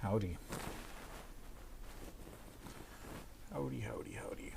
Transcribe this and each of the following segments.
Howdy. Howdy, howdy, howdy.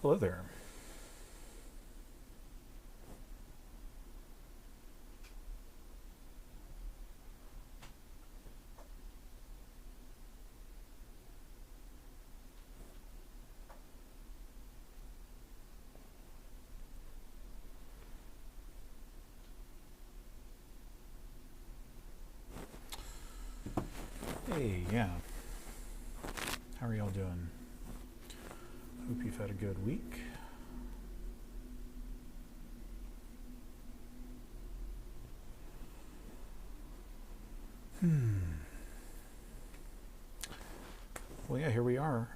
Hello there. Hey, yeah. How are y'all doing? Hope you've had a good week. Well, yeah, here we are.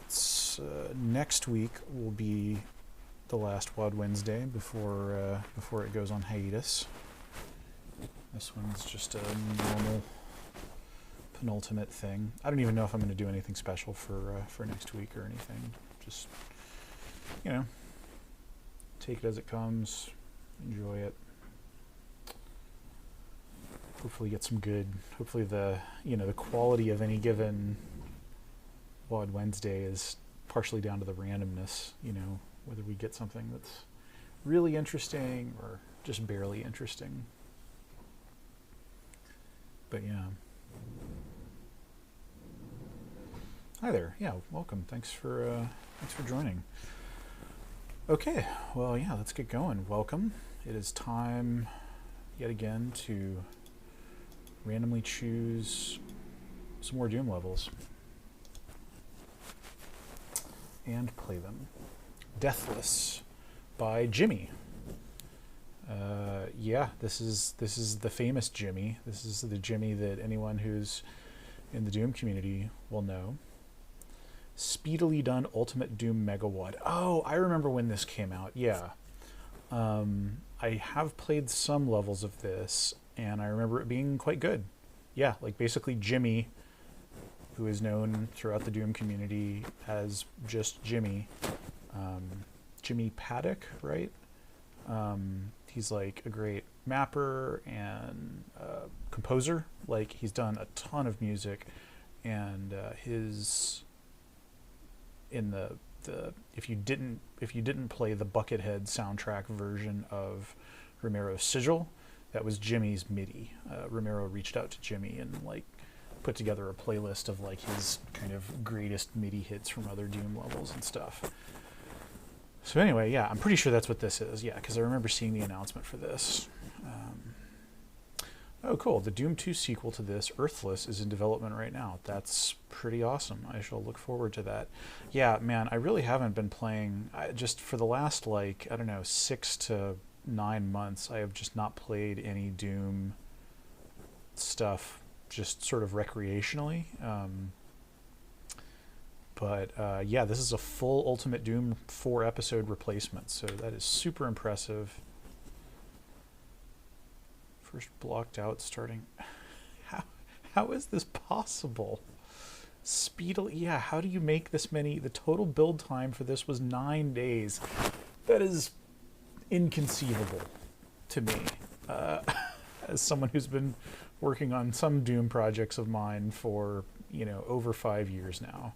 It's next week will be the last WAD Wednesday before it goes on hiatus. This one's just a normal penultimate thing. I don't even know if I'm going to do anything special for next week or anything. Just, you know, take it as it comes, enjoy it. Hopefully get some good, hopefully the quality of any given WAD Wednesday is partially down to the randomness, whether we get something that's really interesting or just barely interesting. But yeah. Hi there. Yeah, welcome. Thanks for joining. Okay, well, yeah, let's get going. Welcome. It is time yet again to randomly choose some more Doom levels and play them. Deathless by Jimmy. Yeah, this is the famous Jimmy. This is the Jimmy that anyone who's in the Doom community will know. Speedily done Ultimate Doom Megawad. Oh, I remember when this came out. Yeah. I have played some levels of this, and I remember it being quite good. Yeah, like basically Jimmy, who is known throughout the Doom community as just Jimmy. Jimmy Paddock, right? He's like a great mapper and composer. Like, he's done a ton of music, and if you didn't play the Buckethead soundtrack version of Romero's Sigil, that was Jimmy's MIDI. Romero reached out to Jimmy and like put together a playlist of like his kind of greatest MIDI hits from other Doom levels and stuff. So anyway, yeah, I'm pretty sure that's what this is. Yeah, because I remember seeing the announcement for this. Oh, cool. The Doom 2 sequel to this, Earthless, is in development right now. That's pretty awesome. I shall look forward to that. Yeah, man, I really haven't been playing. Just for the last, 6 to 9 months, I have just not played any Doom stuff, just sort of recreationally. But yeah, this is a full Ultimate Doom 4-episode replacement, so that is super impressive. First blocked out starting. How is this possible? Speedily, yeah, how do you make this many? The total build time for this was 9 days. That is inconceivable to me. As someone who's been working on some Doom projects of mine for, you know, over 5 years now.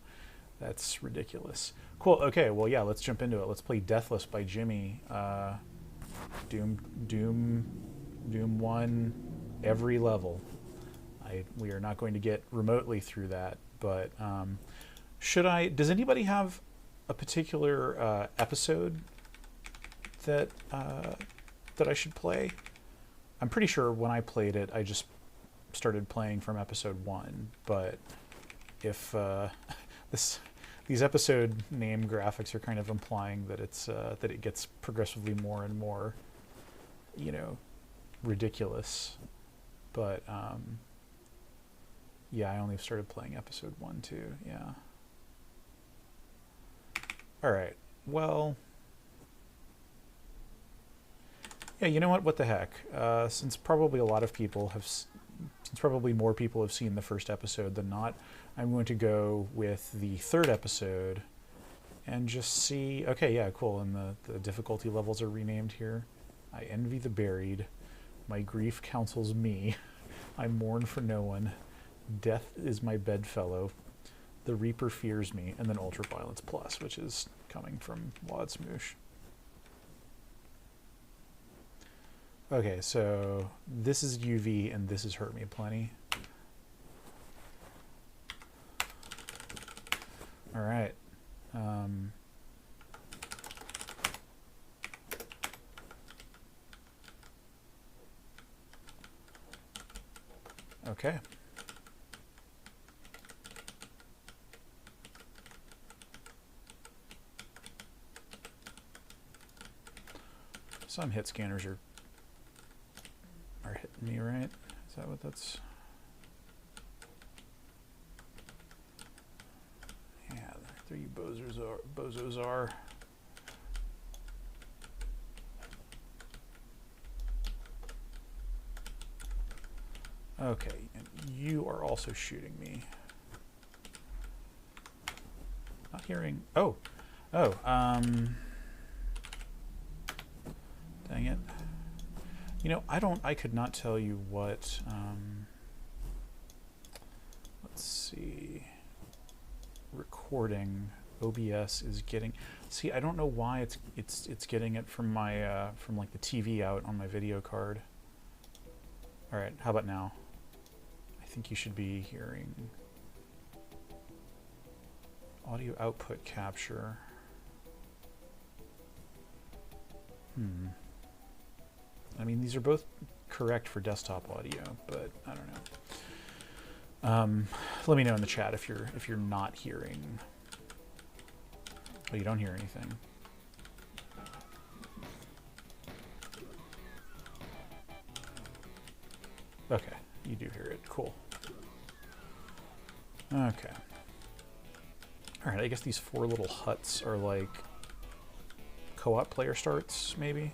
That's ridiculous. Cool. Okay. Well, yeah. Let's jump into it. Let's play Deathless by Jimmy. Doom 1, every level. We are not going to get remotely through that, but does anybody have a particular episode that I should play? I'm pretty sure when I played it, I just started playing from episode 1, but if these episode name graphics are kind of implying that that it gets progressively more and more, you know, ridiculous. But yeah, I only started playing episode 1 too. Yeah. All right. Well, yeah. You know what? What the heck? Since probably more people have seen the first episode than not, I'm going to go with the third episode and just see. Okay, yeah, cool. And the difficulty levels are renamed here. I envy the buried. My grief counsels me. I mourn for no one. Death is my bedfellow. The Reaper fears me. And then Ultraviolence Plus, which is coming from WAD Smoosh. Okay, so this is UV and this is Hurt Me Plenty. All right. Okay. Some hit scanners are hitting me, right? Is that what that's? Yeah, there you bozos are. Okay, and you are also shooting me. Not hearing. Oh, dang it. You know, I could not tell you what, let's see, recording OBS is getting. See, I don't know why it's getting it from my, from like the TV out on my video card. All right, how about now? I think you should be hearing audio output capture. I mean, these are both correct for desktop audio, but I don't know. Let me know in the chat if you're not hearing. Oh, you don't hear anything. Okay, you do hear it. Cool. Okay. All right, I guess these 4 little huts are like co-op player starts, maybe.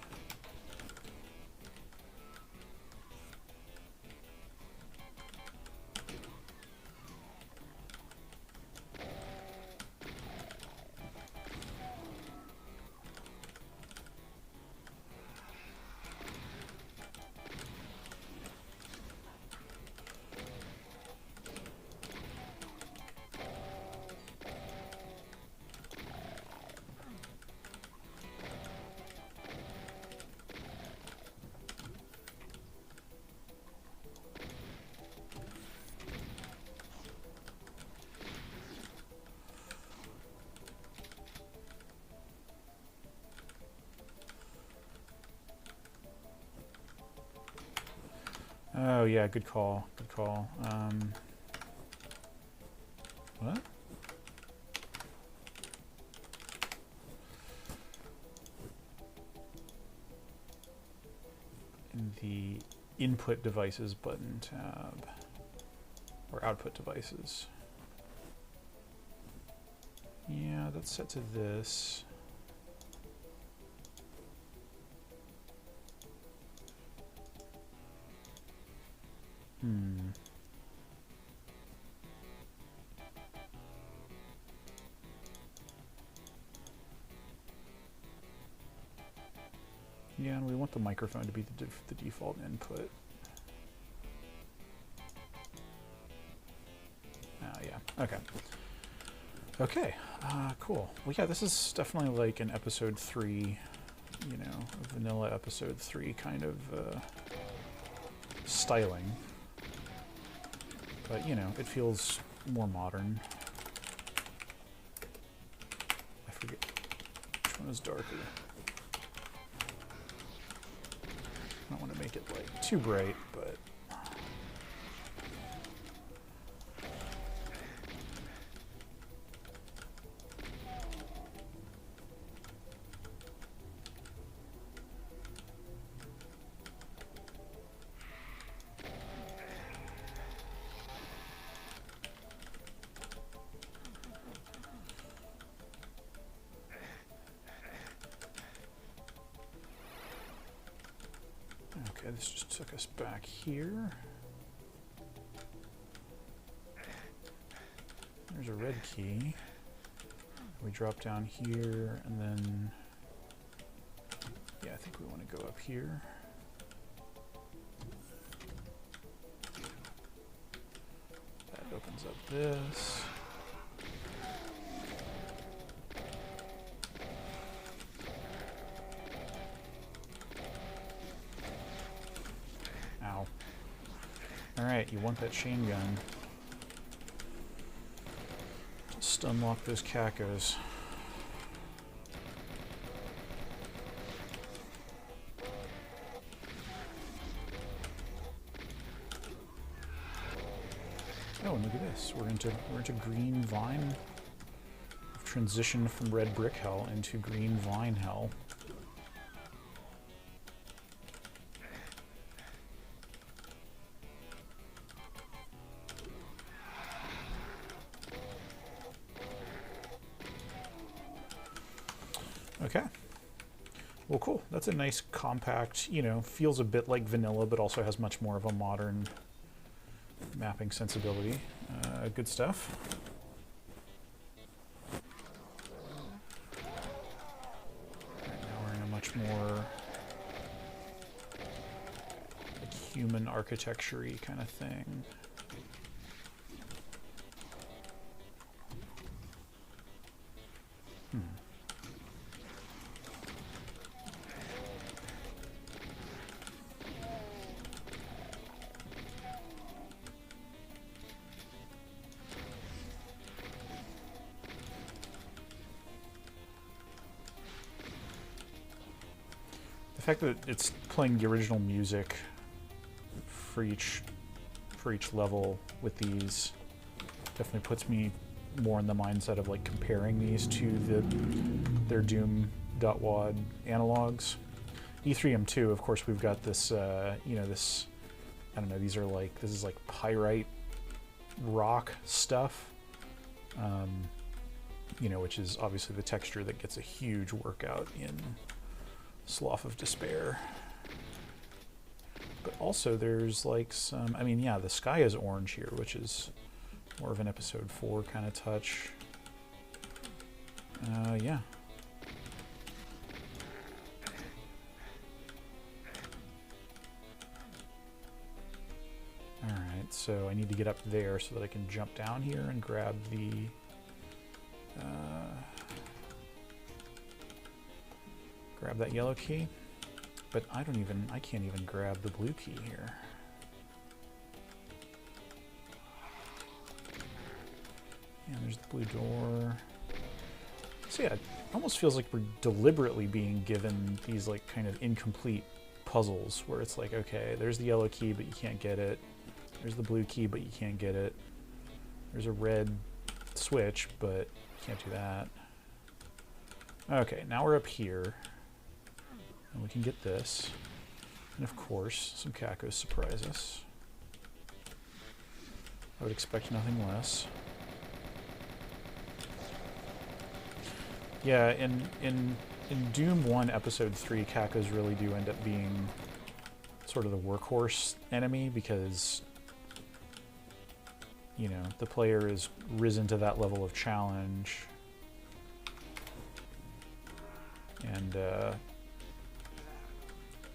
Oh yeah, good call. Good call. What? In the input devices button tab, or output devices. Yeah, that's set to this. Yeah, and we want the microphone to be the default input. Yeah. Okay. Okay, cool. Well, yeah, this is definitely like an episode 3, you know, a vanilla episode 3 kind of styling. But, you know, it feels more modern. I forget which one is darker. I don't want to make it like too bright, but okay, this just took us back here. There's a red key. We drop down here, and then, yeah, I think we want to go up here. That opens up this. Ow. Alright, you want that chain gun. Just unlock those cacos. Oh, and look at this. We're into green vine. We've transitioned from red brick hell into green vine hell. Okay. Well, cool. That's a nice compact, you know, feels a bit like vanilla, but also has much more of a modern mapping sensibility. Good stuff. Right, now we're in a much more like human architecture-y kind of thing. The fact that it's playing the original music for each level with these definitely puts me more in the mindset of like comparing these to their Doom.WAD analogs. E3M2, of course, we've got this, you know, this, I don't know, these are like, this is like pyrite rock stuff, you know, which is obviously the texture that gets a huge workout in Slough of Despair. But also there's like some, I mean, yeah, the sky is orange here, which is more of an episode 4 kind of touch. Yeah. Alright, so I need to get up there so that I can jump down here and grab the grab that yellow key, but I can't even grab the blue key here. Yeah, there's the blue door. So yeah, it almost feels like we're deliberately being given these like kind of incomplete puzzles where it's like, okay, there's the yellow key, but you can't get it. There's the blue key, but you can't get it. There's a red switch, but you can't do that. Okay, now we're up here. And we can get this. And of course, some cacos surprise us. I would expect nothing less. Yeah, in Doom 1 Episode 3, cacos really do end up being sort of the workhorse enemy because, you know, the player is risen to that level of challenge. And,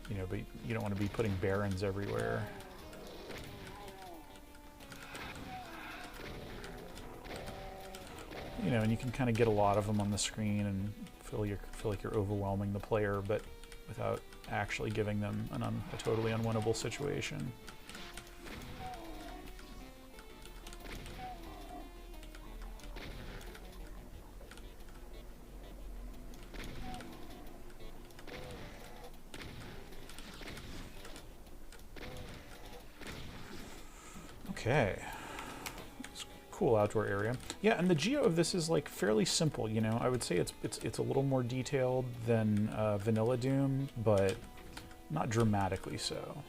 you know, but you don't want to be putting barons everywhere. You know, and you can kind of get a lot of them on the screen and feel like you're overwhelming the player, but without actually giving them a totally unwinnable situation. Okay. Cool outdoor area. Yeah, and the geo of this is like fairly simple, you know. I would say it's a little more detailed than vanilla Doom, but not dramatically so.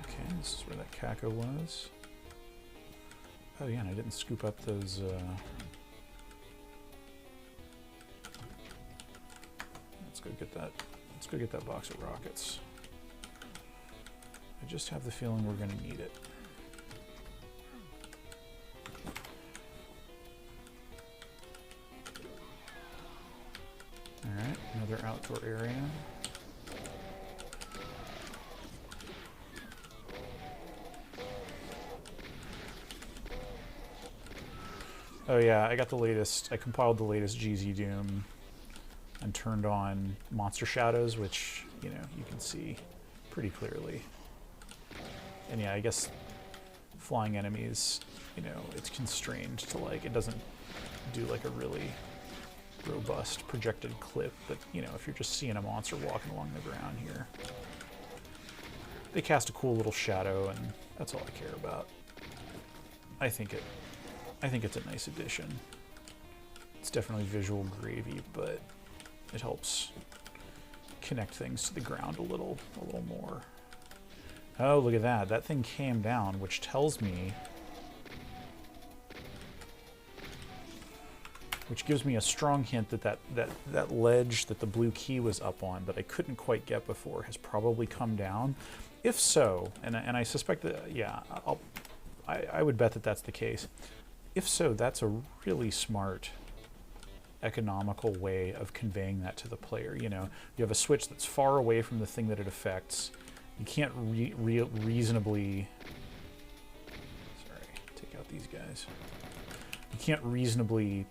Okay, this is where that Caco was. Oh yeah, and I didn't scoop up those let's go get that box of rockets. I just have the feeling we're going to need it. All right, another outdoor area. Oh yeah, I got the latest, I compiled the latest GZ Doom and turned on monster shadows, which, you know, you can see pretty clearly. And yeah, I guess flying enemies, you know, it's constrained to like, it doesn't do like a really robust projected clip, but you know, if you're just seeing a monster walking along the ground here, they cast a cool little shadow and that's all I care about. I think it's a nice addition. It's definitely visual gravy, but it helps connect things to the ground a little more. Oh, look at that. That thing came down, which tells me... which gives me a strong hint that that ledge that the blue key was up on that I couldn't quite get before has probably come down. If so, and I suspect that, yeah, I would bet that that's the case. If so, that's a really smart, economical way of conveying that to the player. You know, you have a switch that's far away from the thing that it affects. You can't reasonably... Sorry, take out these guys. You can't reasonably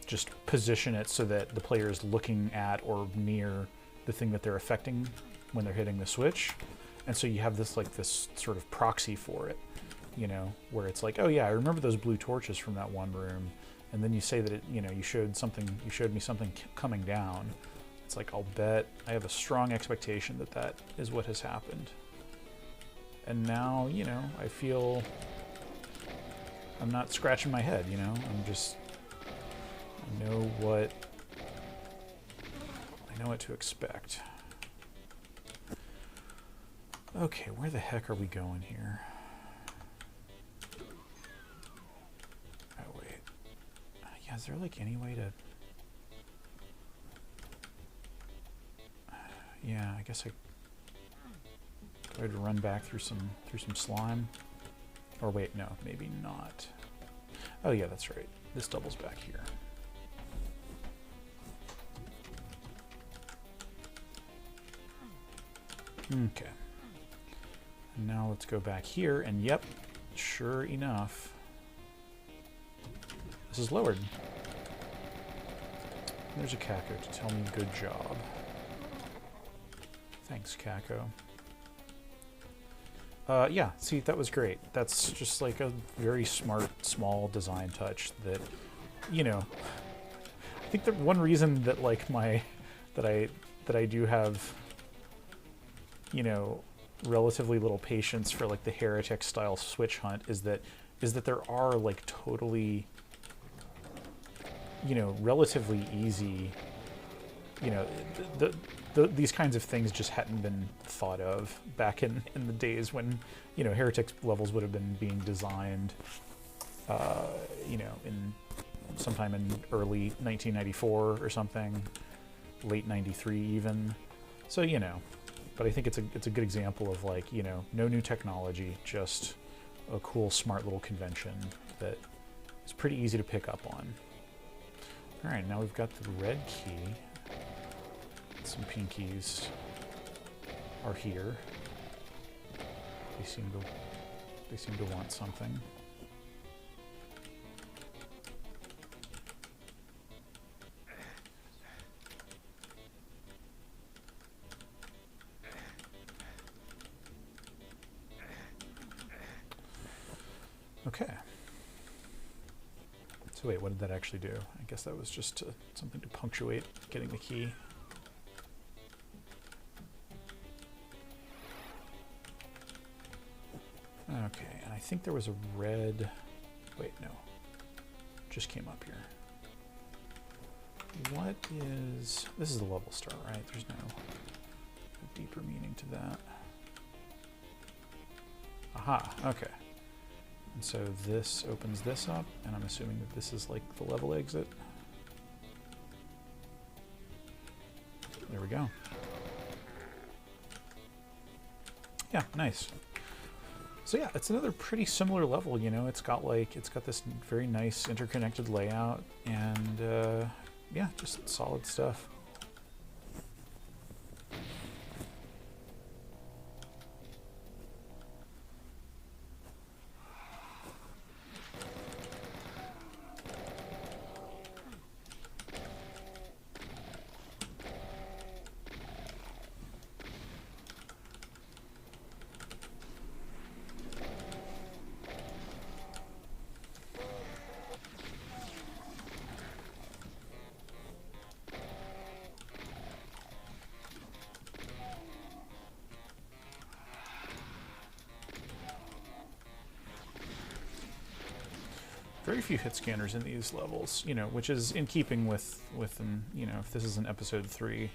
just position it so that the player is looking at or near the thing that they're affecting when they're hitting the switch. And so you have this like this sort of proxy for it, you know, where it's like, oh yeah, I remember those blue torches from that one room. And then you say that it, you know, you showed me something coming down. It's like, I'll bet, I have a strong expectation that that is what has happened. And now, you know, I feel I'm not scratching my head, you know, I'm just, I know what to expect. Okay, where the heck are we going here? Oh, wait. Yeah, is there like any way to... Yeah, I guess I tried to run back through some slime. Or wait, no, maybe not. Oh yeah, that's right. This doubles back here. Okay. And now let's go back here, and yep, sure enough, this is lowered. There's a Caco to tell me good job. Thanks, Caco. Yeah, see, that was great. That's just like a very smart, small design touch that, you know, I think that one reason that like that I do have, you know, relatively little patience for like the heretic style switch hunt is that there are like totally, you know, relatively easy, you know, these kinds of things just hadn't been thought of back in the days when, you know, heretic levels would have been being designed, you know, in sometime in early 1994 or something, late 93 even. So, you know, but I think it's a good example of like, you know, no new technology, just a cool, smart little convention that is pretty easy to pick up on. All right, now we've got the red key. Some pinkies are here. They seem to They seem to want something. Okay. So wait, what did that actually do? I guess that was just something to punctuate getting the key. Okay, and I think there was a red... Wait, no. Just came up here. What is... This is the level star, right? There's no deeper meaning to that. Aha, okay. And so this opens this up, and I'm assuming that this is like the level exit. There we go. Yeah, nice. So yeah, it's another pretty similar level, you know. It's got this very nice interconnected layout, and yeah, just solid stuff. Very few hit scanners in these levels, you know, which is in keeping with you know, if this is an episode 3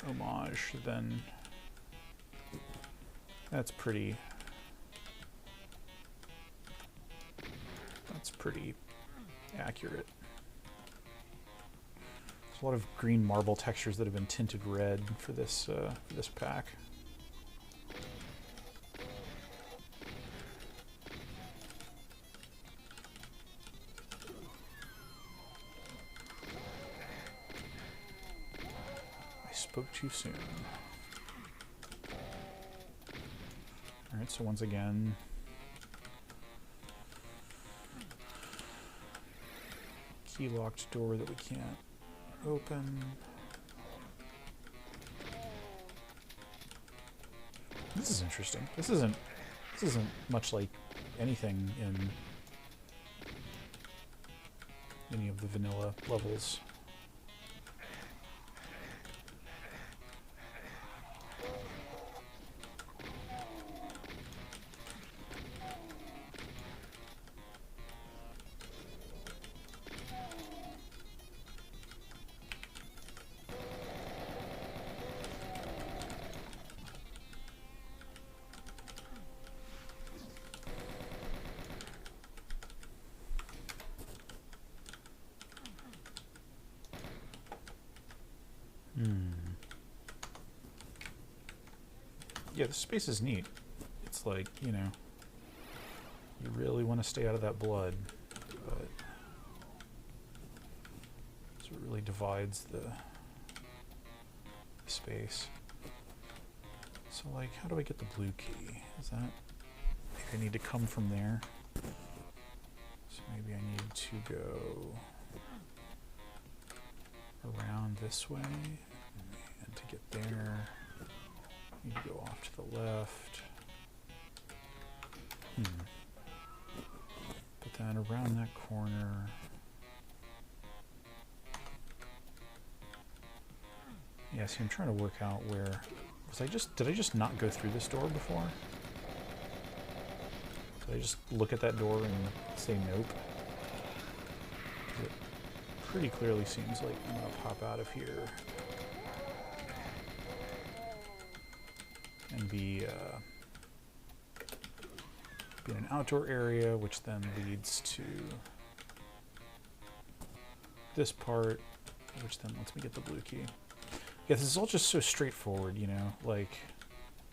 homage, then that's pretty accurate. There's a lot of green marble textures that have been tinted red for this pack. Spoke too soon. Alright, so once again, key locked door that we can't open. This is interesting. This isn't much like anything in any of the vanilla levels. Yeah, the space is neat. It's like, you know, you really want to stay out of that blood, but so it really divides the space. So like, how do I get the blue key? Is that, maybe I need to come from there? So maybe I need to go around this way, and to get there, you go off to the left. But then around that corner. Yeah, see, I'm trying to work out where. Did I just not go through this door before? Did I just look at that door and say nope? It pretty clearly seems like I'm gonna pop out of here. And be in an outdoor area, which then leads to this part, which then lets me get the blue key. Yeah, this is all just so straightforward, you know, like,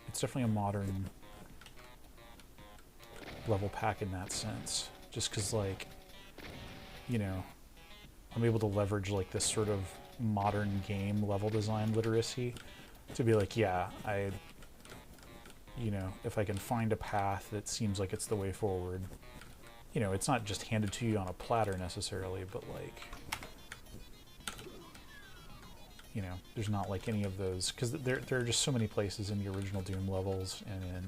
it's definitely a modern level pack in that sense, just because, like, you know, I'm able to leverage, like, this sort of modern game level design literacy to be like, yeah, you know, if I can find a path that seems like it's the way forward, you know, it's not just handed to you on a platter necessarily, but like, you know, there's not like any of those, because there are just so many places in the original Doom levels and in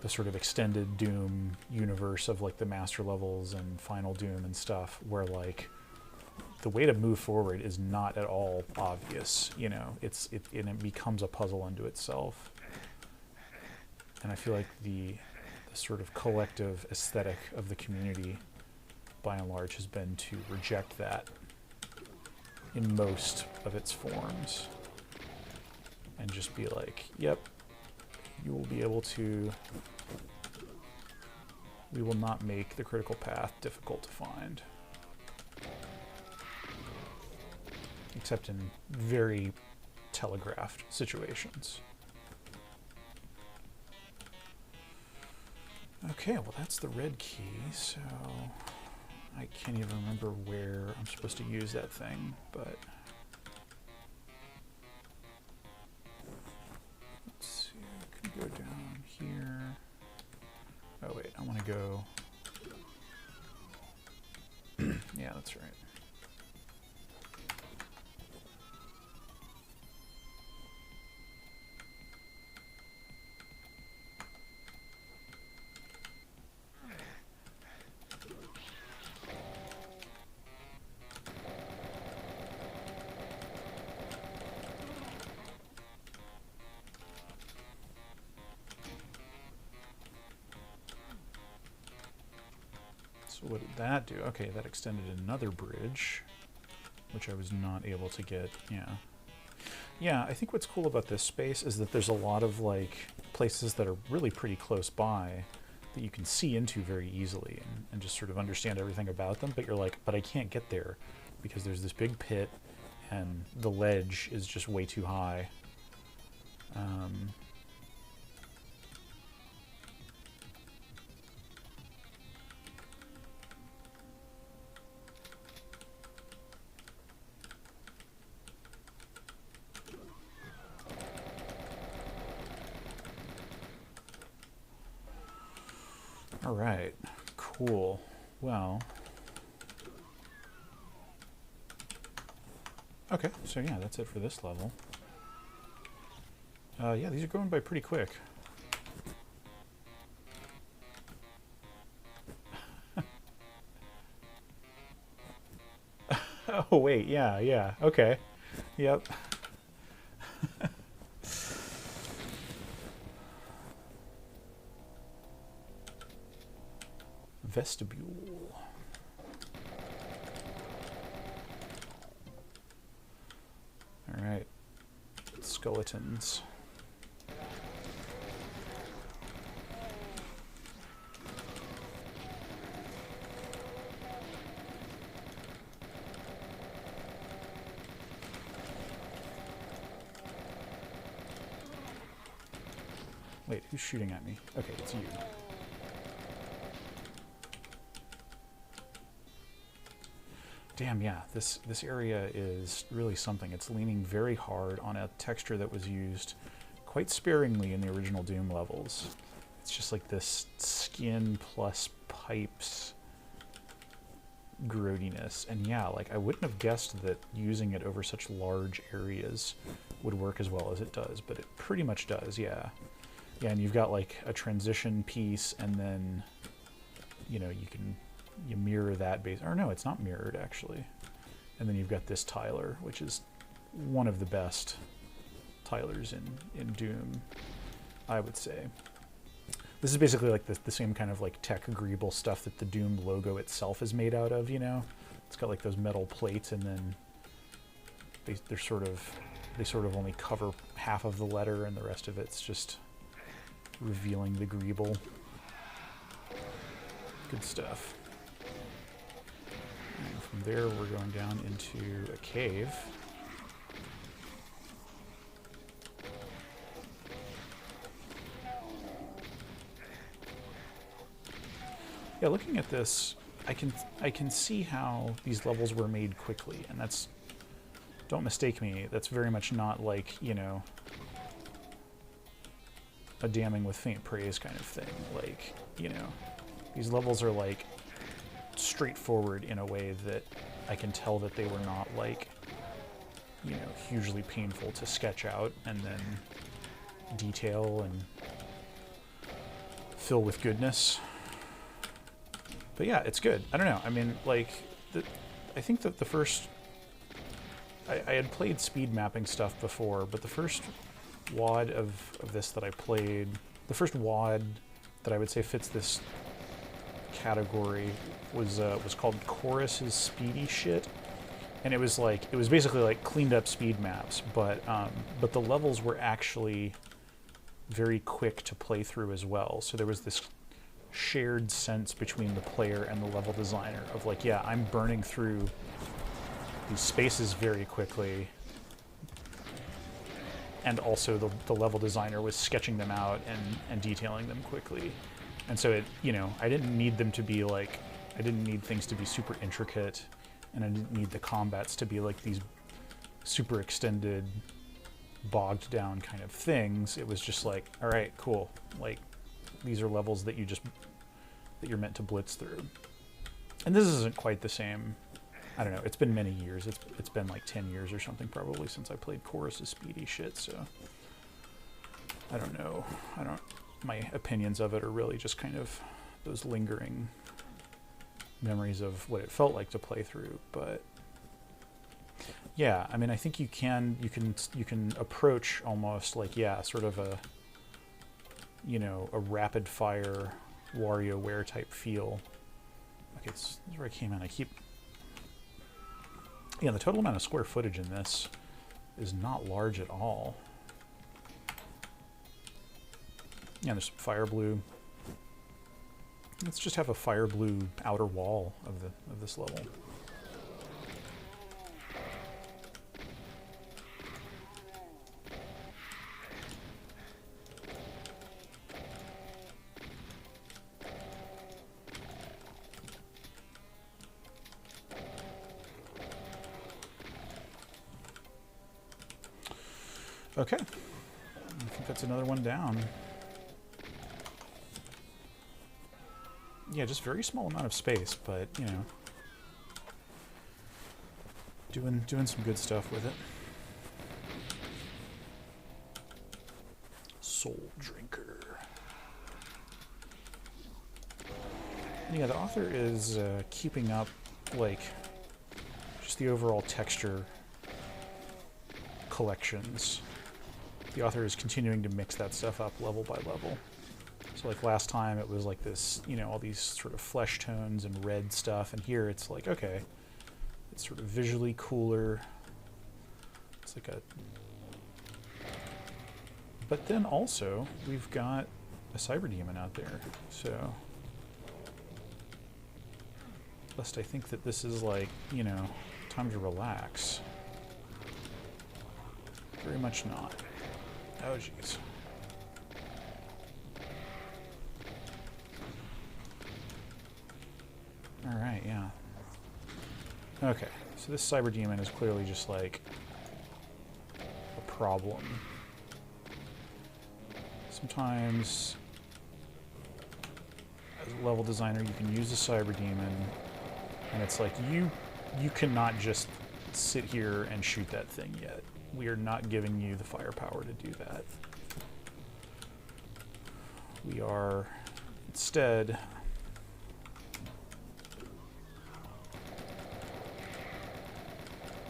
the sort of extended Doom universe of like the master levels and final Doom and stuff, where like the way to move forward is not at all obvious, you know, and it becomes a puzzle unto itself. And I feel like the sort of collective aesthetic of the community, by and large, has been to reject that in most of its forms and just be like, yep, you will be able to, we will not make the critical path difficult to find. Except in very telegraphed situations. Okay, well that's the red key, so I can't even remember where I'm supposed to use that thing, but let's see, I can go down here. Oh wait, I want to go, yeah, that's right. So what did that do? Okay, that extended another bridge, which I was not able to get, yeah. Yeah, I think what's cool about this space is that there's a lot of like places that are really pretty close by that you can see into very easily and just sort of understand everything about them, but you're like, but I can't get there because there's this big pit and the ledge is just way too high. All right, cool. Well, okay, so yeah, that's it for this level. Yeah, these are going by pretty quick. Oh, wait, yeah, okay. Yep. Vestibule. All right, skeletons. Wait, who's shooting at me? Okay, it's you. Damn, yeah, this area is really something. It's leaning very hard on a texture that was used quite sparingly in the original Doom levels. It's just like this skin plus pipes grody-ness. And yeah, like I wouldn't have guessed that using it over such large areas would work as well as it does, but it pretty much does, yeah. Yeah, and you've got like a transition piece, and then, you know, you mirror that base, or no, it's not mirrored actually. And then you've got this tiler, which is one of the best tilers in Doom, I would say. This is basically like the same kind of like tech agreeable stuff that the Doom logo itself is made out of, you know? It's got like those metal plates, and then they sort of only cover half of the letter, and the rest of it's just revealing the greeble. Good stuff. And from there, we're going down into a cave. Yeah, looking at this, I can see how these levels were made quickly, and that's, don't mistake me, that's very much not like, you know, a damning with faint praise kind of thing. Like, you know, these levels are like straightforward in a way that I can tell that they were not like, you know, hugely painful to sketch out and then detail and fill with goodness. But yeah, it's good. I don't know. I mean, like, I think that the first... I had played speed mapping stuff before, but the first WAD of this that I played, the first WAD that I would say fits this category was called Chorus's Speedy Shit. And it was basically like cleaned up speed maps, but the levels were actually very quick to play through as well. So there was this shared sense between the player and the level designer of like, yeah, I'm burning through these spaces very quickly, and also the level designer was sketching them out and detailing them quickly. And so it, you know, I didn't need them to be like, I didn't need things to be super intricate, and I didn't need the combats to be like these super extended, bogged down kind of things. It was just like, all right, cool. Like, these are levels that you're meant to blitz through. And this isn't quite the same. I don't know. It's been many years. It's been like 10 years or something probably since I played Chorus's Speedy Shit. So I don't know. My opinions of it are really just kind of those lingering memories of what it felt like to play through. But yeah, I mean, I think you can approach almost like, yeah, sort of a, you know, a rapid fire WarioWare type feel. Okay, this is where I came in. Yeah, the total amount of square footage in this is not large at all. Yeah, there's some fire blue. Let's just have a fire blue outer wall of this level. Okay, I think that's another one down. Yeah, just very small amount of space, but, you know, doing some good stuff with it. Soul Drinker. And yeah, the author is keeping up, like, just the overall texture collections. The author is continuing to mix that stuff up level by level. So like last time it was like this, you know, all these sort of flesh tones and red stuff, and here it's like, okay, it's sort of visually cooler. It's like a... But then also, we've got a cyber demon out there, so... Lest I think that this is like, you know, time to relax. Very much not. Oh, jeez. All right, yeah. Okay, so this cyber demon is clearly just like a problem. Sometimes, as a level designer, you can use a cyber demon, and it's like, you cannot just sit here and shoot that thing yet. We are not giving you the firepower to do that. We are instead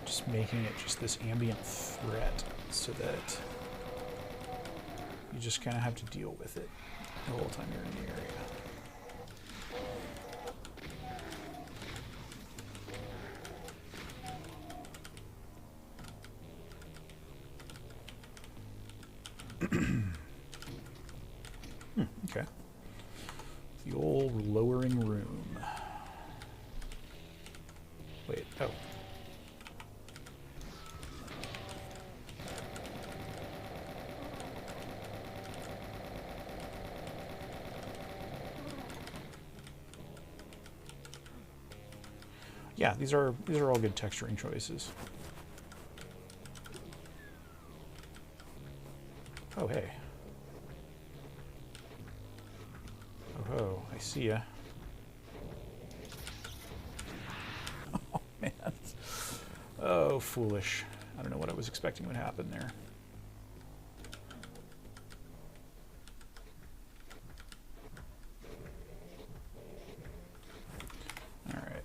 just making it just this ambient threat so that you just kind of have to deal with it the whole time you're in the area. Okay. The old lowering room. Wait, oh. Yeah, these are all good texturing choices. Oh, hey. see ya. Oh, man. Oh, foolish. I don't know what I was expecting would happen there. All right.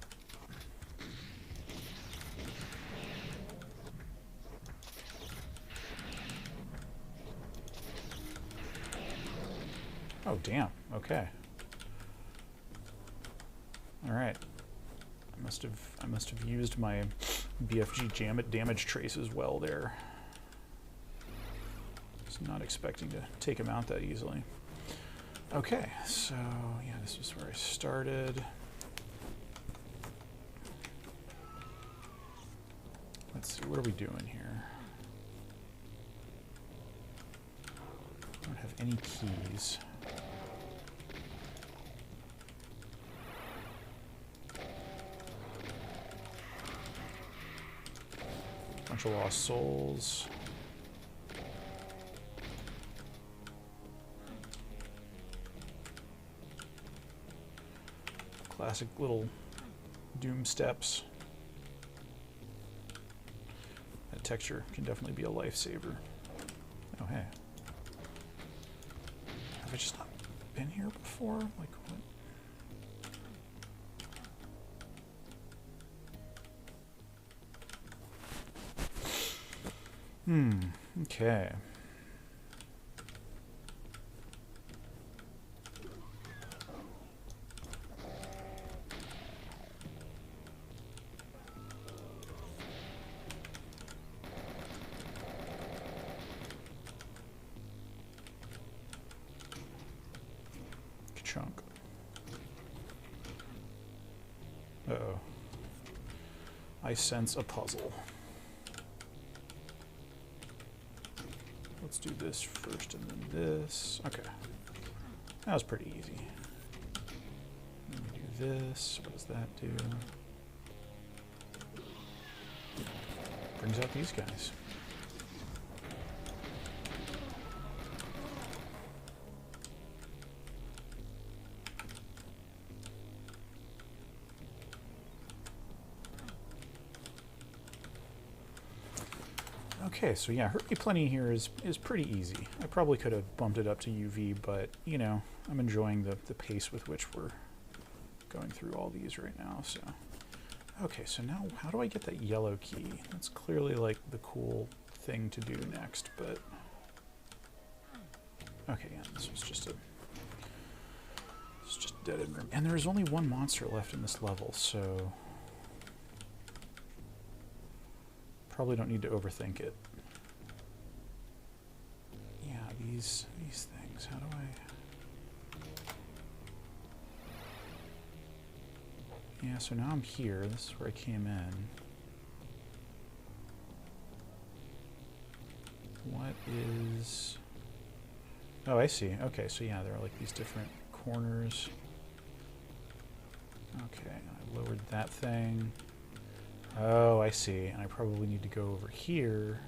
Oh, damn. Okay. All right. I must have used my BFG damage trace as well there. Was not expecting to take him out that easily. Okay, so yeah, this was where I started. Let's see, what are we doing here? I don't have any keys. Bunch of lost souls. Classic little Doom steps. That texture can definitely be a lifesaver. Oh, hey. Have I just not been here before? Like, what? Okay. Chunk. Uh-oh. I sense a puzzle. Let's do this first and then this. Okay. That was pretty easy. Let me do this. What does that do? Brings out these guys. Okay, so yeah, Hurt Me Plenty here is pretty easy. I probably could have bumped it up to UV, but, you know, I'm enjoying the pace with which we're going through all these right now, so. Okay, so now how do I get that yellow key? That's clearly, like, the cool thing to do next, but. Okay, yeah, this was just a. It's just a dead end room. And there's only one monster left in this level, so. Probably don't need to overthink it. Yeah, these things. How do I? Yeah, so now I'm here. This is where I came in. What is? Oh, I see. Okay, so yeah, there are like these different corners. Okay, I lowered that thing. Oh, I see. And I probably need to go over here.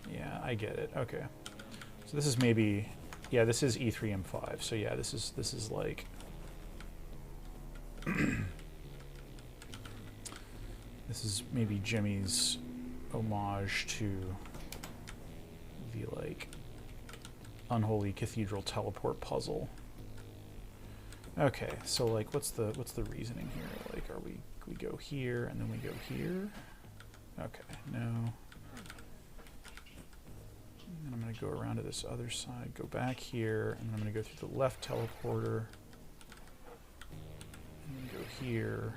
Yeah, I get it. Okay. So this is maybe, yeah, this is E3M5. So yeah, this is like this is maybe Jimmy's homage to the like Unholy Cathedral teleport puzzle. Okay, so like what's the reasoning here? Like we go here and then we go here? Okay, no. And then I'm gonna go around to this other side, go back here, and then I'm gonna go through the left teleporter. And then go here.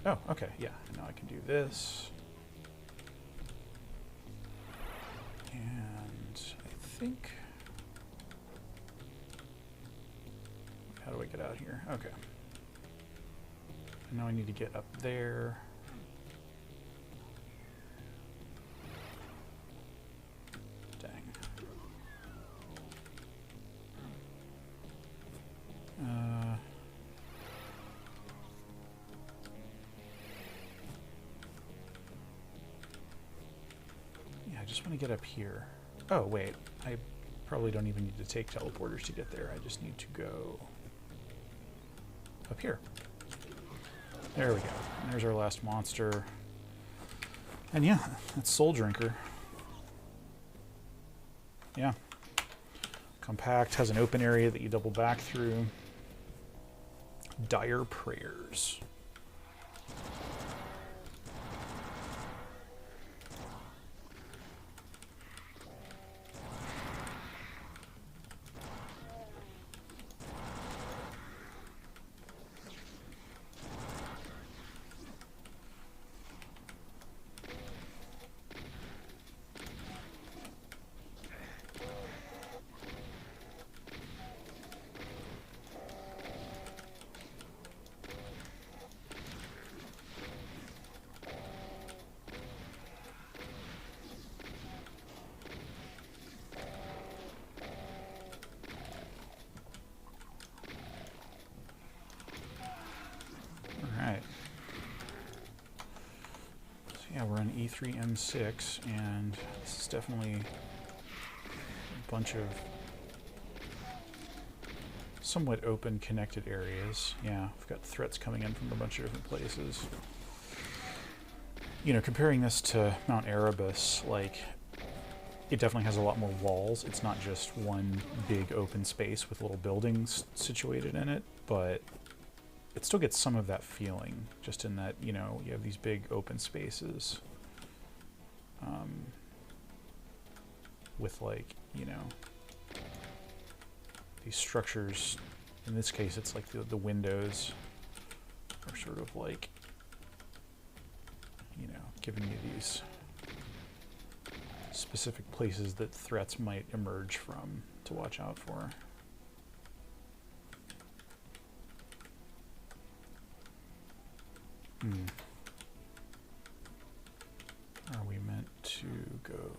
Oh, okay, yeah. Now I can do this. And I think. How do I get out here? Okay. And now I need to get up there. Dang. Yeah, I just want to get up here. Oh, wait. I probably don't even need to take teleporters to get there. I just need to go up here. There we go. There's our last monster. And yeah, that's Soul Drinker. Yeah. Compact, has an open area that you double back through. Dire Prayers. Yeah, we're on E3 M6, and this is definitely a bunch of somewhat open, connected areas. Yeah, we've got threats coming in from a bunch of different places. You know, comparing this to Mount Erebus, like, it definitely has a lot more walls. It's not just one big open space with little buildings situated in it, but it still gets some of that feeling, just in that, you know, you have these big open spaces with, like, you know, these structures. In this case, it's like the windows are sort of like, you know, giving you these specific places that threats might emerge from to watch out for. Are we meant to go?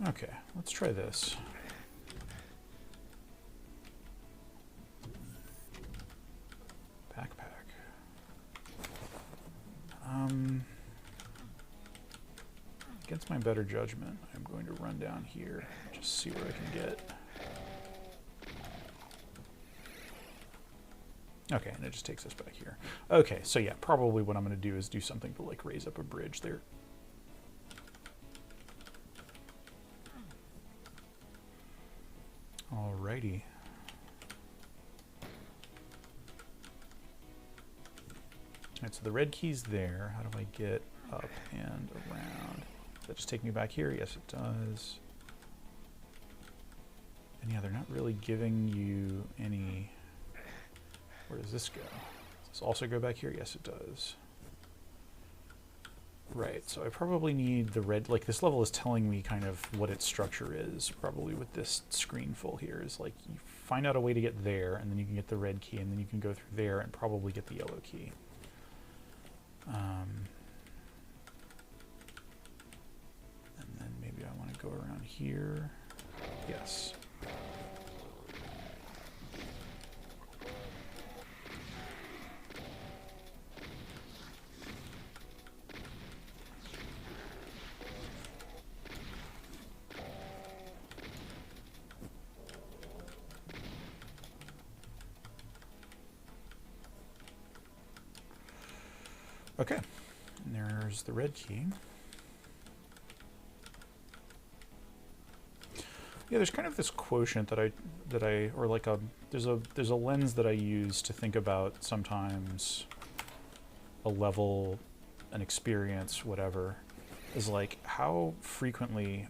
Okay, let's try this. Backpack. Against my better judgment, I'm going to run down here, just see where I can get. Okay, and it just takes us back here. Okay, so yeah, probably what I'm going to do is do something to, like, raise up a bridge there. Alrighty. Alright, so the red key's there. How do I get up and around? Does that just take me back here? Yes, it does. And yeah, they're not really giving you any... Where does this go? Does this also go back here? Yes, it does. Right, so I probably need the red... Like, this level is telling me kind of what its structure is, probably with this screen full here. Is like, you find out a way to get there, and then you can get the red key, and then you can go through there and probably get the yellow key. And then maybe I want to go around here. Yes. Okay, and there's the red key. Yeah, there's kind of this quotient that I or like there's a lens that I use to think about sometimes a level, an experience, whatever, is like how frequently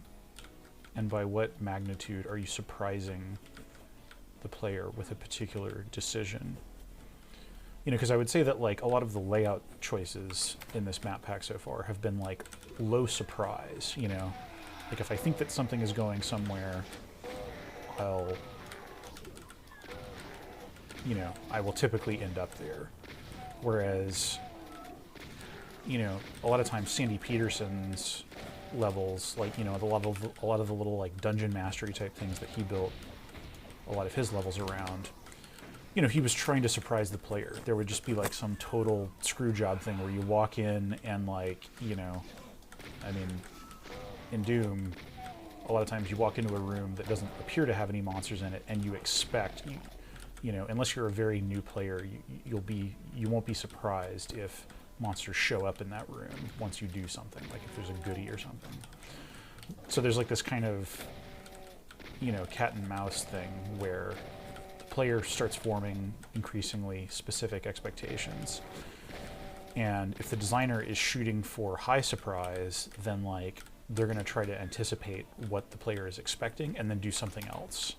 and by what magnitude are you surprising the player with a particular decision. You know, because I would say that, like, a lot of the layout choices in this map pack so far have been, like, low surprise, you know? Like, if I think that something is going somewhere, I'll, you know, I will typically end up there. Whereas, you know, a lot of times Sandy Peterson's levels, like, you know, a lot of the little, like, dungeon mastery type things that he built a lot of his levels around, you know, he was trying to surprise the player. There would just be like some total screw job thing where you walk in and like, you know, I mean, in Doom, a lot of times you walk into a room that doesn't appear to have any monsters in it, and you expect, you know, unless you're a very new player, you won't be surprised if monsters show up in that room once you do something, like if there's a goodie or something. So there's like this kind of, you know, cat and mouse thing where the player starts forming increasingly specific expectations. And if the designer is shooting for high surprise, then like they're going to try to anticipate what the player is expecting and then do something else.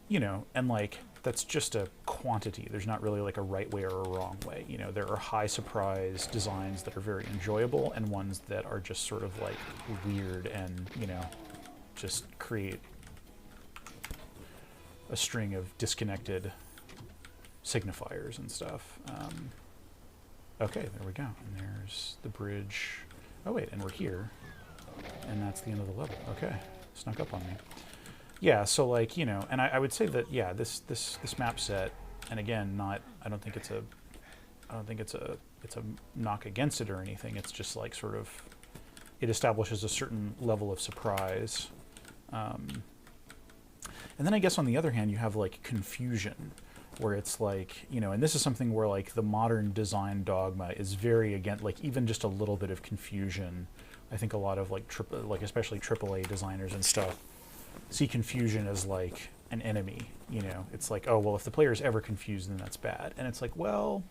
You know, and like that's just a quantity. There's not really like a right way or a wrong way. You know, there are high surprise designs that are very enjoyable and ones that are just sort of like weird and, you know, just create a string of disconnected signifiers and stuff. Okay, there we go. And there's the bridge. Oh wait, and we're here. And that's the end of the level. Okay, snuck up on me. Yeah, so like, you know, and I would say that, yeah, this map set, and again, I don't think it's a knock against it or anything. It's just like sort of, it establishes a certain level of surprise. And then I guess on the other hand, you have like confusion, where it's like, you know, and this is something where like the modern design dogma is very against, like even just a little bit of confusion. I think a lot of like especially AAA designers and stuff see confusion as like an enemy. You know, it's like, oh well, if the player is ever confused, then that's bad. And it's like, well,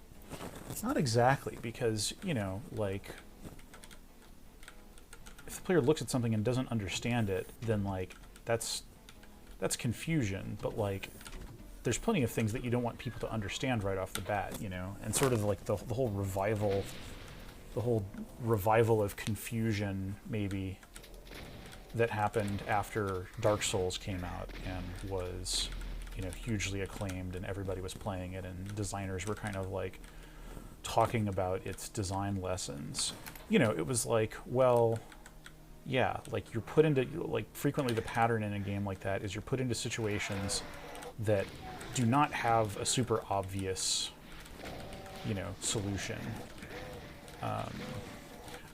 it's not exactly, because, you know, like if the player looks at something and doesn't understand it, then like that's confusion. But like there's plenty of things that you don't want people to understand right off the bat, you know, and sort of like the whole revival of confusion maybe that happened after Dark Souls came out and was, you know, hugely acclaimed, and everybody was playing it, and designers were kind of like talking about its design lessons. You know, it was like, well, yeah, like you're put into, like frequently the pattern in a game like that is you're put into situations that do not have a super obvious, you know, solution.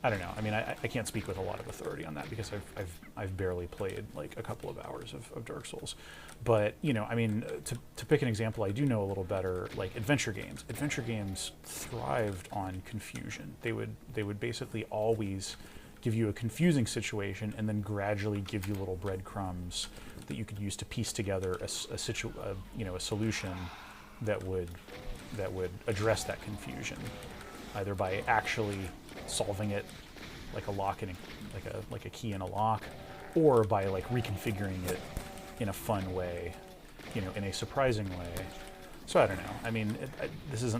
I don't know. I mean, I can't speak with a lot of authority on that because I've barely played like a couple of hours of Dark Souls. But, you know, I mean, to pick an example I do know a little better, like adventure games. Adventure games thrived on confusion. They would basically always give you a confusing situation and then gradually give you little breadcrumbs that you could use to piece together a solution that would address that confusion, either by actually solving it like a lock in like a key in a lock, or by like reconfiguring it in a fun way, you know, in a surprising way. So I don't know. I mean,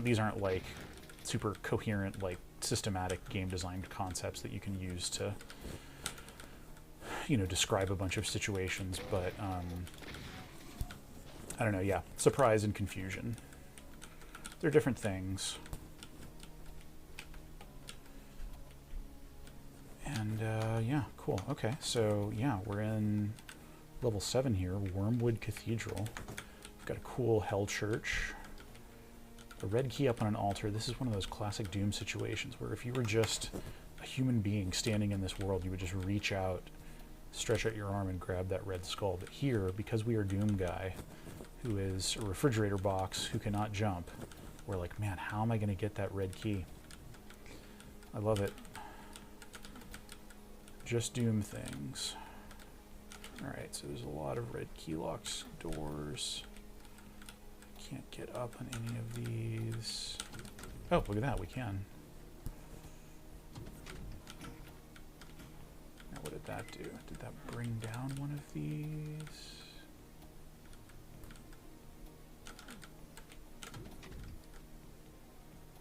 these aren't like super coherent, like systematic game design concepts that you can use to, you know, describe a bunch of situations. But I don't know. Yeah, surprise and confusion. They're different things. And yeah, cool. Okay, so yeah, we're in level 7 here, Wormwood Cathedral. We've got a cool hell church. A red key up on an altar. This is one of those classic Doom situations where if you were just a human being standing in this world, you would just reach out, stretch out your arm, and grab that red skull. But here, because we are Doom Guy, who is a refrigerator box who cannot jump, we're like, man, how am I going to get that red key? I love it. Just Doom things. Alright, so there's a lot of red key locks, doors. Can't get up on any of these. Oh, look at that, we can. Now what did that do? Did that bring down one of these?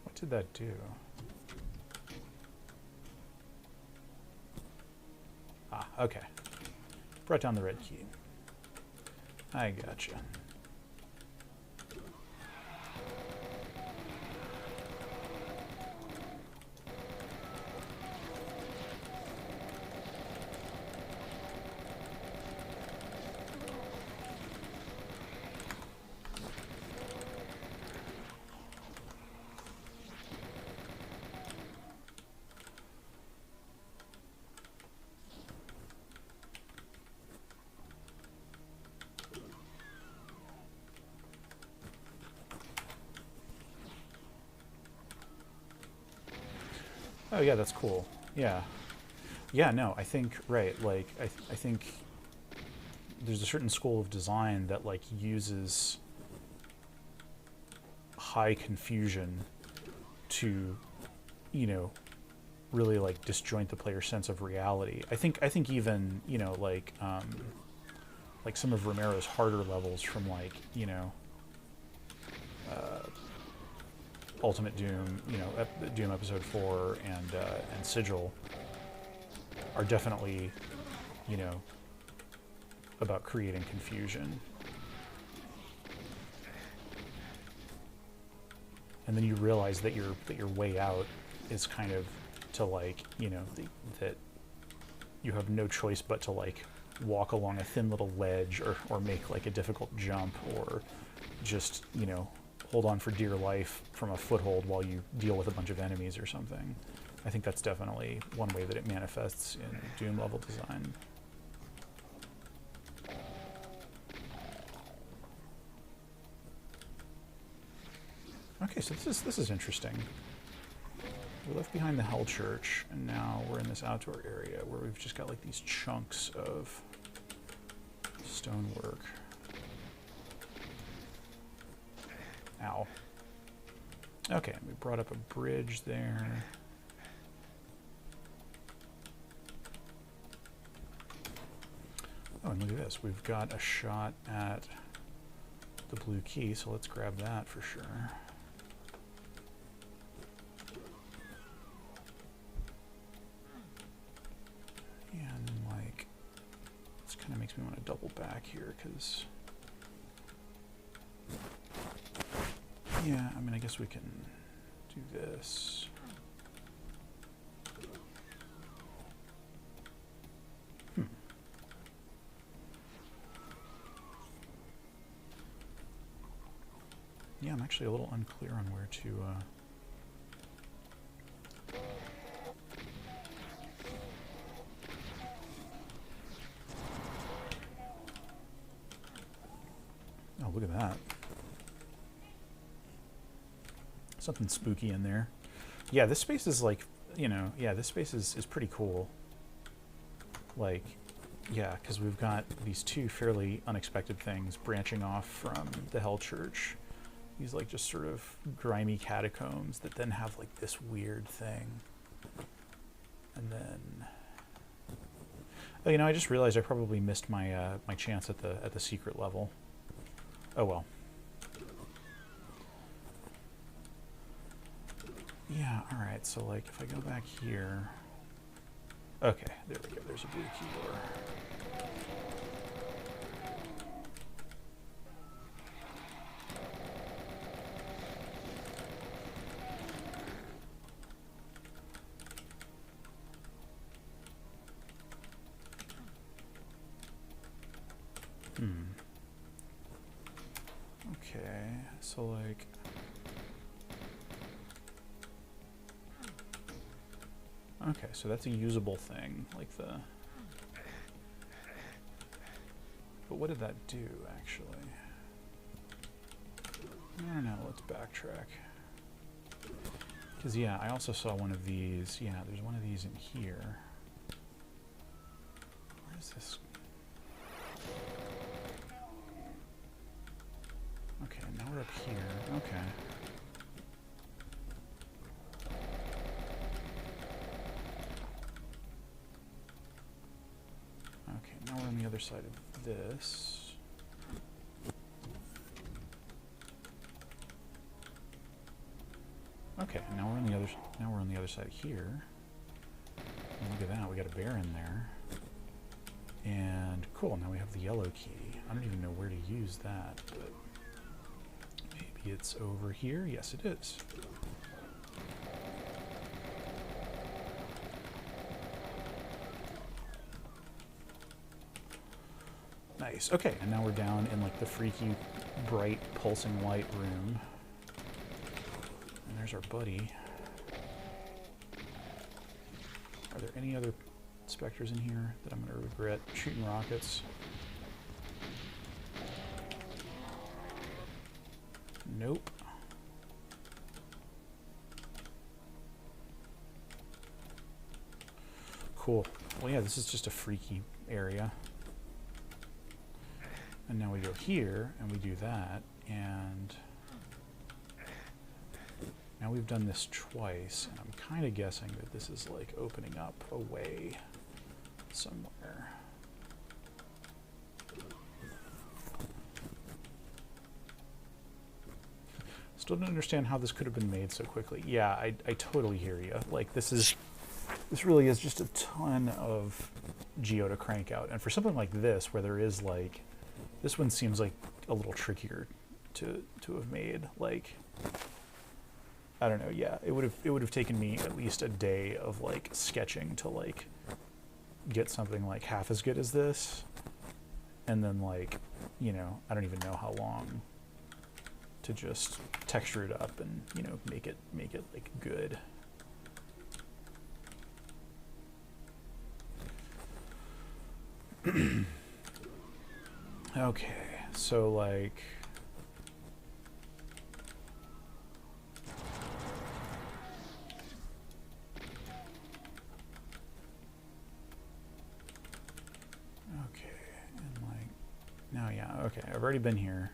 What did that do? Ah, okay. Brought down the red key. I gotcha. Oh yeah, that's cool. Yeah. Yeah, no, I think, right, like, I think there's a certain school of design that, like, uses high confusion to, you know, really, like, disjoint the player's sense of reality. I think even, you know, like some of Romero's harder levels from, like, you know, Ultimate Doom, you know, Doom Episode 4 and Sigil are definitely, you know, about creating confusion. And then you realize that your way out is kind of to, like, you know, that you have no choice but to, like, walk along a thin little ledge or make, like, a difficult jump, or just, you know, hold on for dear life from a foothold while you deal with a bunch of enemies or something. I think that's definitely one way that it manifests in Doom level design. Okay, so this is interesting. We left behind the Hell Church, and now we're in this outdoor area where we've just got, like, these chunks of stonework. Ow. Okay, we brought up a bridge there. Oh, and look at this. We've got a shot at the blue key, so let's grab that for sure. And, like, this kind of makes me want to double back here, because... yeah, I mean, I guess we can do this. Yeah, I'm actually a little unclear on where to... Oh, look at that. Something spooky in there. Yeah, this space is, like, you know, yeah, this space is pretty cool. Like, yeah, because we've got these two fairly unexpected things branching off from the Hell Church. These, like, just sort of grimy catacombs that then have, like, this weird thing. And then... oh, you know, I just realized I probably missed my my chance at the secret level. Oh well. Yeah, alright, so, like, if I go back here... okay, there we go, there's a blue key door. Okay, so, like... okay, so that's a usable thing, like the... but what did that do, actually? I don't know, let's backtrack. Because, yeah, I also saw one of these. Yeah, there's one of these in here. Where is this? Okay, now we're up here. Okay. Okay, now we're on the other side of this. Okay, now we're on the other side here. And look at that, we got a bear in there. And cool, now we have the yellow key. I don't even know where to use that, but maybe it's over here. Yes, it is. Nice. Okay, and now we're down in, like, the freaky, bright, pulsing light room. And there's our buddy. Are there any other specters in here that I'm going to regret shooting rockets? Nope. Cool. Well, yeah, this is just a freaky area. And now we go here, and we do that, and now we've done this twice, and I'm kind of guessing that this is like opening up a way somewhere. Still don't understand how this could have been made so quickly. Yeah, I totally hear you. Like, this really is just a ton of geo to crank out. And for something like this, where there is like, this one seems like a little trickier to have made. Like, I don't know. Yeah, it would have taken me at least a day of like sketching to like get something like half as good as this, and then like, you know, I don't even know how long to just texture it up and, you know, make it like good. Okay, so like, okay, and like, now, yeah, okay, I've already been here.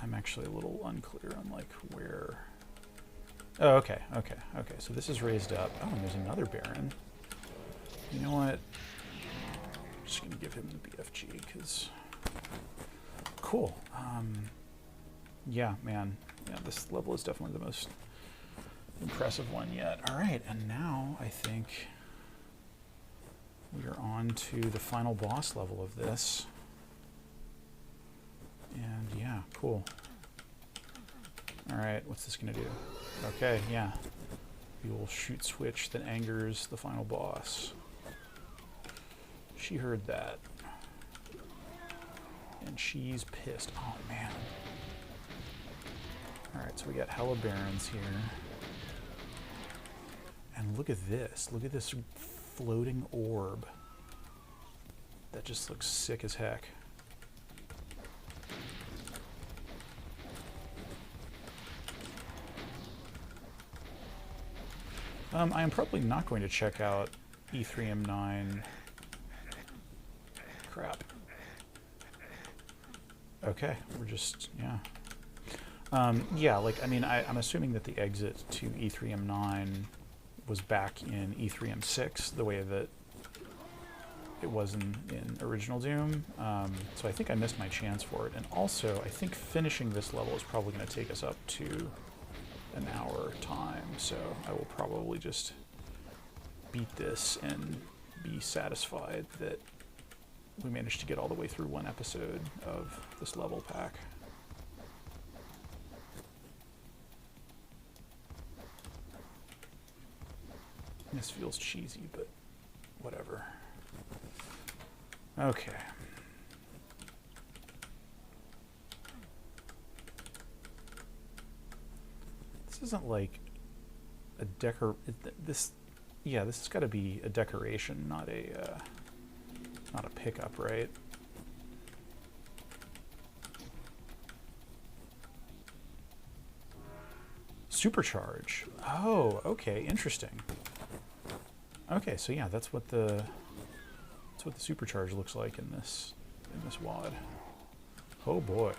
I'm actually a little unclear on like where. Oh, okay, so this is raised up. Oh, and there's another Baron. You know what? I'm just gonna give him the BFG, because cool. Yeah, man. Yeah, this level is definitely the most impressive one yet. All right, and now I think we are on to the final boss level of this. And yeah, cool. All right, what's this gonna do? Okay, yeah. The old shoot switch that angers the final boss. She heard that. And she's pissed. Oh, man. All right, so we got hella Barons here. And look at this. Look at this floating orb. That just looks sick as heck. I am probably not going to check out E3M9. Crap. Okay, we're just, yeah. Yeah, like, I mean, I'm assuming that the exit to E3M9 was back in E3M6, the way that it was in original Doom. So I think I missed my chance for it. And also, I think finishing this level is probably going to take us up to an hour time, so I will probably just beat this and be satisfied that we managed to get all the way through one episode of this level pack. This feels cheesy, but whatever. Okay. This isn't like a this has got to be a decoration, not a pickup, right? Supercharge. Oh, okay, interesting. Okay, so yeah, that's what the supercharge looks like in this WAD. Oh boy.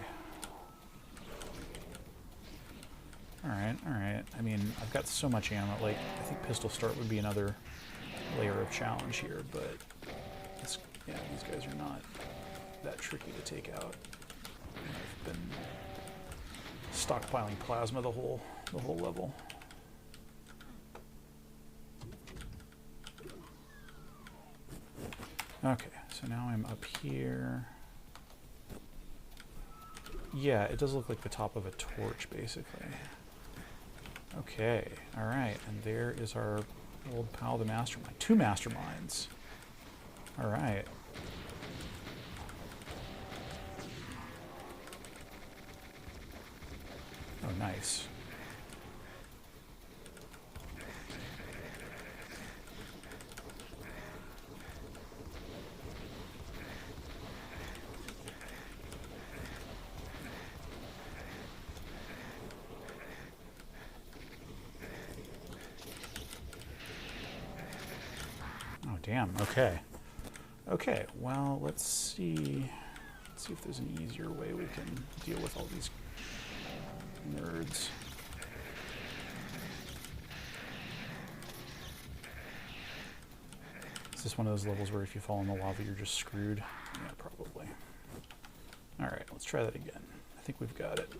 All right. I mean, I've got so much ammo. Like, I think pistol start would be another layer of challenge here, but yeah, these guys are not that tricky to take out. I've been stockpiling plasma the whole level. Okay, so now I'm up here. Yeah, it does look like the top of a torch, basically. Okay, all right, and there is our old pal, the Mastermind. 2 Masterminds. All right. Oh, nice. Damn, okay. Okay, well, let's see if there's an easier way we can deal with all these nerds. Is this one of those levels where if you fall in the lava, you're just screwed? Yeah, probably. All right, let's try that again. I think we've got it.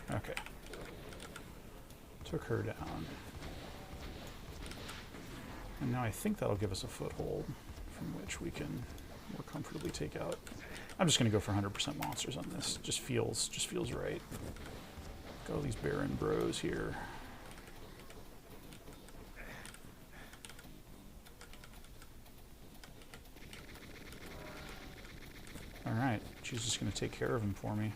Okay. Took her down. And now I think that'll give us a foothold from which we can more comfortably take out. I'm just going to go for 100% monsters on this. Just feels right. Got all these barren bros here. All right, she's just going to take care of him for me.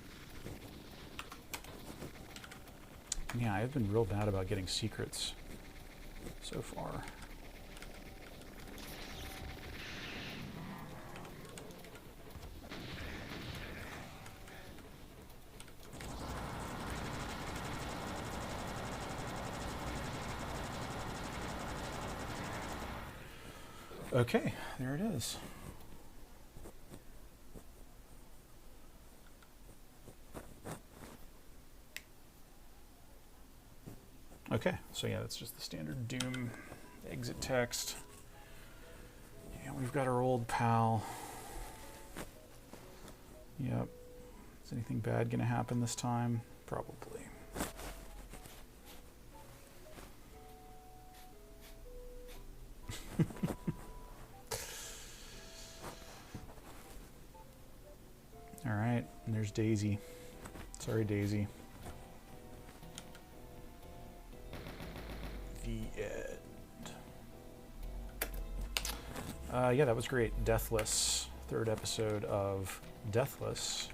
Yeah, I've been real bad about getting secrets so far. Okay, there it is. Okay, so yeah, that's just the standard Doom exit text. Yeah, we've got our old pal. Yep. Is anything bad gonna happen this time? Probably. All right, and there's Daisy. Sorry, Daisy. The end. Yeah, that was great. Deathless, third episode of Deathless.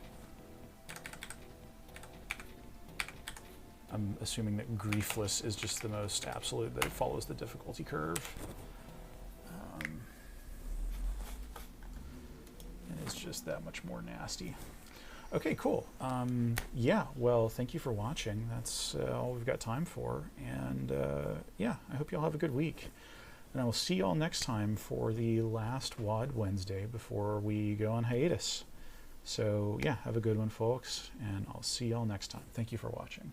I'm assuming that Griefless is just the most absolute, that it follows the difficulty curve. And it's just that much more nasty. Okay, cool. Yeah, well, thank you for watching. That's all we've got time for. And yeah, I hope you all have a good week. And I will see you all next time for the last WAD Wednesday before we go on hiatus. So yeah, have a good one, folks. And I'll see you all next time. Thank you for watching.